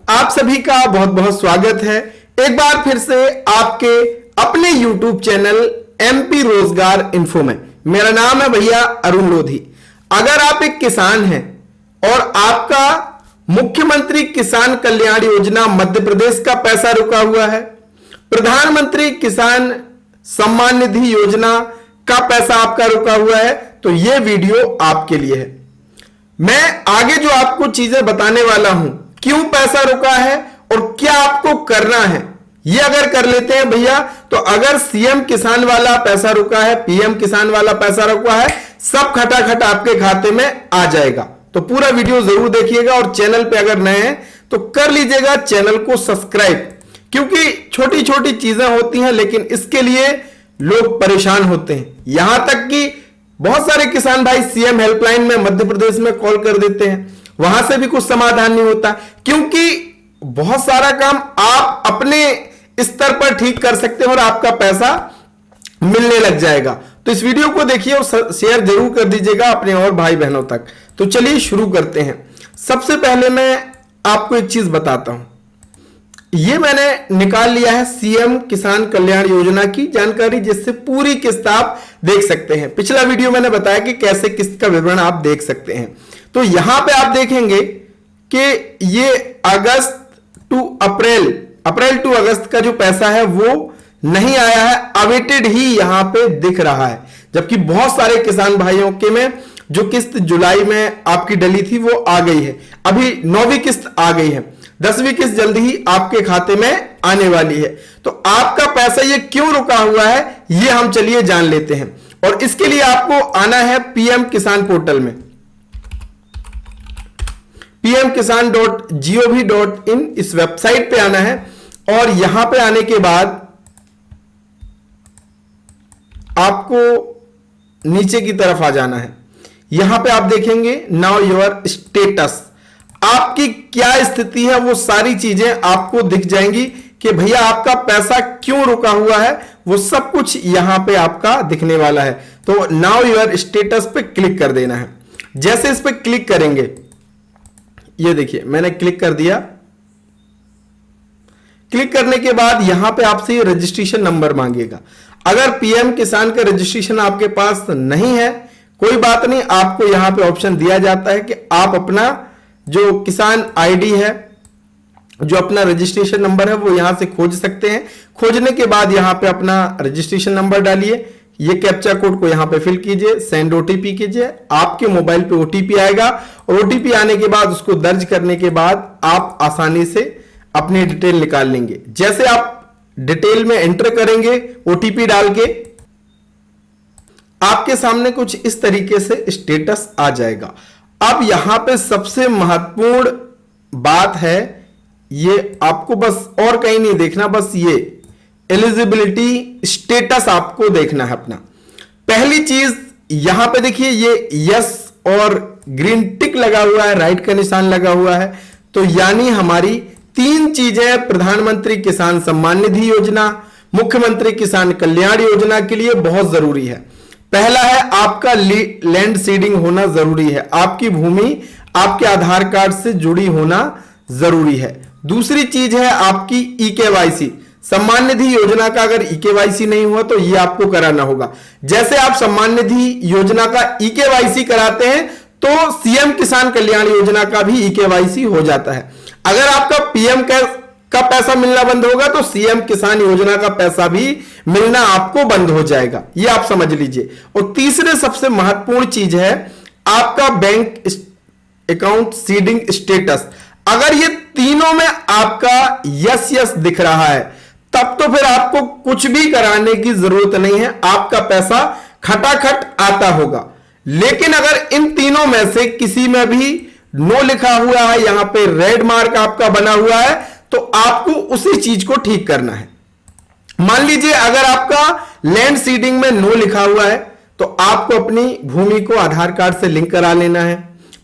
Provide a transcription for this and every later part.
आप सभी का बहुत बहुत स्वागत है एक बार फिर से आपके अपने YouTube चैनल MP रोजगार इन्फो में। मेरा नाम है भैया अरुण लोधी। अगर आप एक किसान हैं और आपका मुख्यमंत्री किसान कल्याण योजना मध्य प्रदेश का पैसा रुका हुआ है, प्रधानमंत्री किसान सम्मान निधि योजना का पैसा आपका रुका हुआ है, तो यह वीडियो आपके लिए है। मैं आगे जो आपको चीजें बताने वाला हूं, क्यों पैसा रुका है और क्या आपको करना है, ये अगर कर लेते हैं भैया, तो अगर सीएम किसान वाला पैसा रुका है, पीएम किसान वाला पैसा रुका है, सब खटाखट आपके खाते में आ जाएगा। तो पूरा वीडियो जरूर देखिएगा और चैनल पे अगर नए हैं तो कर लीजिएगा चैनल को सब्सक्राइब, क्योंकि छोटी छोटी चीजें होती हैं लेकिन इसके लिए लोग परेशान होते हैं। यहां तक कि बहुत सारे किसान भाई सीएम हेल्पलाइन में मध्य प्रदेश में कॉल कर देते हैं, वहां से भी कुछ समाधान नहीं होता, क्योंकि बहुत सारा काम आप अपने स्तर पर ठीक कर सकते हैं और आपका पैसा मिलने लग जाएगा। तो इस वीडियो को देखिए और शेयर जरूर कर दीजिएगा अपने और भाई बहनों तक। तो चलिए शुरू करते हैं। सबसे पहले मैं आपको एक चीज बताता हूं, ये मैंने निकाल लिया है सीएम किसान कल्याण योजना की जानकारी, जिससे पूरी किस्त आप देख सकते हैं। पिछला वीडियो मैंने बताया कि कैसे किस्त का विवरण आप देख सकते हैं। तो यहां पे आप देखेंगे कि ये अगस्त टू अप्रैल टू अगस्त का जो पैसा है वो नहीं आया है, अवेटेड ही यहां पे दिख रहा है। जबकि बहुत सारे किसान भाइयों के में जो किस्त जुलाई में आपकी डली थी वो आ गई है, अभी 9वीं किस्त आ गई है, 10वीं किस्त जल्दी ही आपके खाते में आने वाली है। तो आपका पैसा ये क्यों रुका हुआ है ये हम चलिए जान लेते हैं। और इसके लिए आपको आना है पीएम किसान पोर्टल में, pmkisan.gov.in इस वेबसाइट पे आना है और यहां पे आने के बाद आपको नीचे की तरफ आ जाना है। यहां पे आप देखेंगे नाउ योर स्टेटस, आपकी क्या स्थिति है वो सारी चीजें आपको दिख जाएंगी कि भैया आपका पैसा क्यों रुका हुआ है, वो सब कुछ यहां पे आपका दिखने वाला है। तो नाउ योर स्टेटस पे क्लिक कर देना है। जैसे इस पे क्लिक करेंगे, ये देखिए मैंने क्लिक कर दिया। क्लिक करने के बाद यहां पे आपसे ये रजिस्ट्रेशन नंबर मांगेगा। अगर पीएम किसान का रजिस्ट्रेशन आपके पास नहीं है, कोई बात नहीं, आपको यहां पे ऑप्शन दिया जाता है कि आप अपना जो किसान आईडी है, जो अपना रजिस्ट्रेशन नंबर है, वो यहां से खोज सकते हैं। खोजने के बाद यहां पे अपना रजिस्ट्रेशन नंबर डालिए, ये कैप्चा कोड को यहां पे फिल कीजिए, सेंड ओटीपी कीजिए, आपके मोबाइल पे ओटीपी आएगा और ओटीपी आने के बाद उसको दर्ज करने के बाद आप आसानी से अपनी डिटेल निकाल लेंगे। जैसे आप डिटेल में एंटर करेंगे ओटीपी डाल के, आपके सामने कुछ इस तरीके से स्टेटस आ जाएगा। अब यहां पे सबसे महत्वपूर्ण बात है, ये आपको बस और कहीं नहीं देखना, बस ये एलिजिबिलिटी स्टेटस आपको देखना है अपना। पहली चीज यहां पे देखिए ये यस और ग्रीन टिक लगा हुआ है, राइट का निशान लगा हुआ है। तो यानी हमारी 3 चीजें प्रधानमंत्री किसान सम्मान निधि योजना, मुख्यमंत्री किसान कल्याण योजना के लिए बहुत जरूरी है। पहला है आपका लैंड सीडिंग होना जरूरी है, आपकी भूमि आपके आधार कार्ड से जुड़ी होना जरूरी है। दूसरी चीज है आपकी ईकेवाईसी, सम्मान निधि योजना का अगर ईकेवाईसी नहीं हुआ तो ये आपको कराना होगा। जैसे आप सम्मान निधि योजना का ईकेवाईसी कराते हैं तो सीएम किसान कल्याण योजना का भी ईकेवाईसी हो जाता है। अगर आपका पीएम का पैसा मिलना बंद होगा तो सीएम किसान योजना का पैसा भी मिलना आपको बंद हो जाएगा, ये आप समझ लीजिए। और तीसरे सबसे महत्वपूर्ण चीज है आपका बैंक अकाउंट सीडिंग स्टेटस। अगर ये तीनों में आपका यस यस दिख रहा है तब तो फिर आपको कुछ भी कराने की जरूरत नहीं है, आपका पैसा खटाखट आता होगा। लेकिन अगर इन तीनों में से किसी में भी नो लिखा हुआ है, यहां पे रेड मार्क आपका बना हुआ है, तो आपको उसी चीज को ठीक करना है। मान लीजिए अगर आपका लैंड सीडिंग में नो लिखा हुआ है तो आपको अपनी भूमि को आधार कार्ड से लिंक करा लेना है,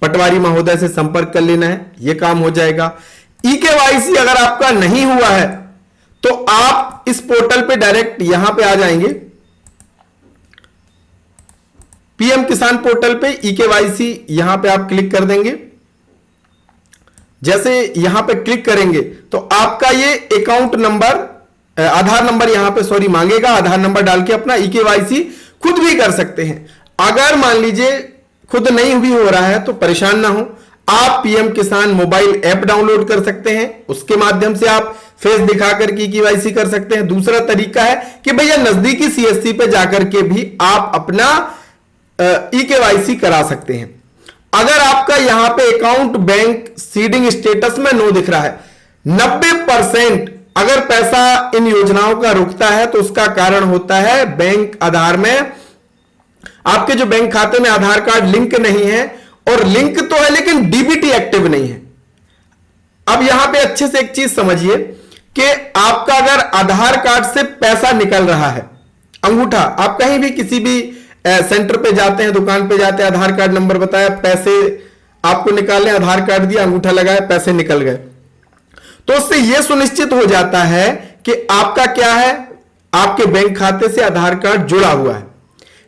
पटवारी महोदय से संपर्क कर लेना है, यह काम हो जाएगा। ईकेवाईसी अगर आपका नहीं हुआ है तो आप इस पोर्टल पे डायरेक्ट यहां पे आ जाएंगे, पीएम किसान पोर्टल पे ईकेवाईसी यहां पे आप क्लिक कर देंगे। जैसे यहां पे क्लिक करेंगे तो आपका ये अकाउंट नंबर, आधार नंबर यहां पे सॉरी मांगेगा। आधार नंबर डाल के अपना ईकेवाईसी खुद भी कर सकते हैं। अगर मान लीजिए खुद नहीं भी हो रहा है तो परेशान ना हो, आप पीएम किसान मोबाइल ऐप डाउनलोड कर सकते हैं, उसके माध्यम से आप फेस दिखाकर के ईकेवाईसी कर सकते हैं। दूसरा तरीका है कि भैया नजदीकी सीएससी पे जाकर के भी आप अपना ईकेवाईसी करा सकते हैं। अगर आपका यहां पे अकाउंट बैंक सीडिंग स्टेटस में नो दिख रहा है, 90% अगर पैसा इन योजनाओं का रुकता है तो उसका कारण होता है बैंक आधार में आपके जो बैंक खाते में आधार कार्ड लिंक नहीं है, और लिंक तो है लेकिन डीबीटी एक्टिव नहीं है। अब यहां पे अच्छे से एक चीज समझिए कि आपका अगर आधार कार्ड से पैसा निकल रहा है, अंगूठा, आप कहीं भी किसी भी सेंटर पे जाते हैं, दुकान पे जाते हैं, आधार कार्ड नंबर बताया, पैसे आपको निकालने, आधार कार्ड दिया, अंगूठा लगाया, पैसे निकल गए, तो उससे यह सुनिश्चित हो जाता है कि आपका क्या है, आपके बैंक खाते से आधार कार्ड जुड़ा हुआ है।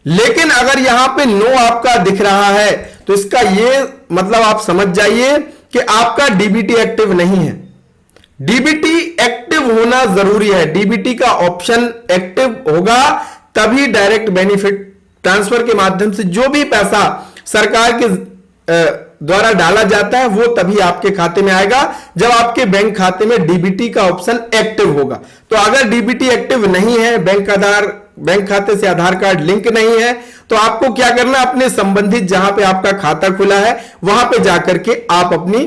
लेकिन अगर यहां पे नो आपका दिख रहा है तो इसका यह मतलब आप समझ जाइए कि आपका डीबीटी एक्टिव नहीं है। डीबीटी एक्टिव होना जरूरी है। डीबीटी का ऑप्शन एक्टिव होगा तभी डायरेक्ट बेनिफिट ट्रांसफर के माध्यम से जो भी पैसा सरकार के द्वारा डाला जाता है वो तभी आपके खाते में आएगा जब आपके बैंक खाते में डीबीटी का ऑप्शन एक्टिव होगा। तो अगर डीबीटी एक्टिव नहीं है, बैंक खाते से आधार कार्ड लिंक नहीं है, तो आपको क्या करना, अपने संबंधित जहां पे आपका खाता खुला है वहां पे जाकर के आप अपनी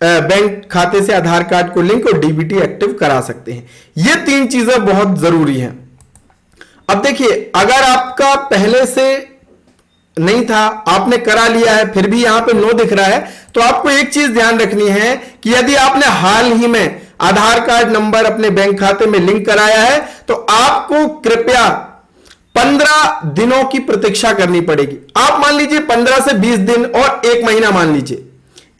बैंक खाते से आधार कार्ड को लिंक और डीबीटी एक्टिव करा सकते हैं। ये 3 चीजें बहुत जरूरी हैं। अब देखिए, अगर आपका पहले से नहीं था, आपने करा लिया है, फिर भी यहां पे नो दिख रहा है, तो आपको एक चीज ध्यान रखनी है कि यदि आपने हाल ही में आधार कार्ड नंबर अपने बैंक खाते में लिंक कराया है तो आपको कृपया 15 दिनों की प्रतीक्षा करनी पड़ेगी। आप मान लीजिए 15 से 20 दिन और 1 महीना मान लीजिए,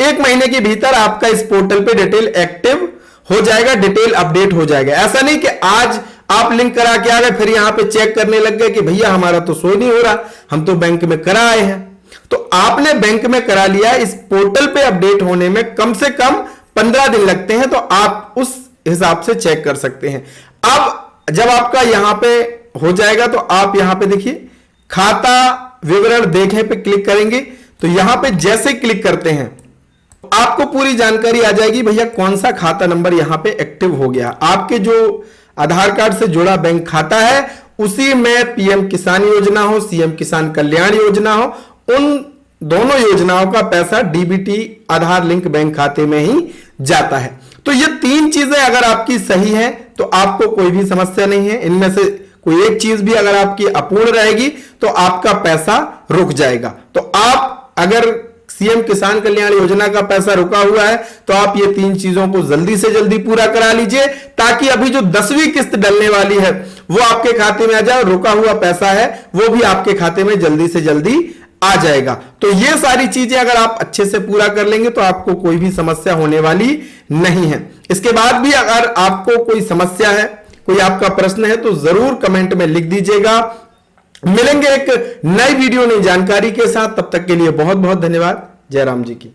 1 महीने के भीतर आपका इस पोर्टल पे डिटेल एक्टिव हो जाएगा, डिटेल अपडेट हो जाएगा। ऐसा नहीं कि आज आप लिंक करा के आ गए फिर यहां पे चेक करने लग गए कि भैया हमारा तो शो नहीं हो रहा, हम तो बैंक में करा आए हैं। तो आपने बैंक में करा लिया, इस पोर्टल पे अपडेट होने में कम से कम 15 दिन लगते हैं, तो आप उस हिसाब से चेक कर सकते हैं। अब जब आपका यहां पे हो जाएगा तो आप यहां पे देखिए खाता विवरण देखने पे क्लिक करेंगे, तो यहां पे जैसे क्लिक करते हैं आपको पूरी जानकारी आ जाएगी भैया कौन सा खाता नंबर यहां पे एक्टिव हो गया। आपके जो आधार कार्ड से जुड़ा बैंक खाता है उसी में पीएम किसान योजना हो, सीएम किसान कल्याण योजना हो, उन दोनों योजनाओं का पैसा डीबीटी आधार लिंक बैंक खाते में ही जाता है। तो ये 3 चीजें अगर आपकी सही हैं तो आपको कोई भी समस्या नहीं है। इनमें से कोई एक चीज भी अगर आपकी अपूर्ण रहेगी तो आपका पैसा रुक जाएगा। तो आप अगर सीएम किसान कल्याण योजना का पैसा रुका हुआ है तो आप ये 3 चीजों को जल्दी से जल्दी पूरा करा लीजिए, ताकि अभी जो 10वीं किस्त डलने वाली है वो आपके खाते में आ जाए, रुका हुआ पैसा है वो भी आपके खाते में जल्दी से जल्दी आ जाएगा। तो ये सारी चीजें अगर आप अच्छे से पूरा कर लेंगे तो आपको कोई भी समस्या होने वाली नहीं है। इसके बाद भी अगर आपको कोई समस्या है, कोई आपका प्रश्न है, तो जरूर कमेंट में लिख दीजिएगा। मिलेंगे एक नई वीडियो, नई जानकारी के साथ। तब तक के लिए बहुत बहुत धन्यवाद। जय राम जी की।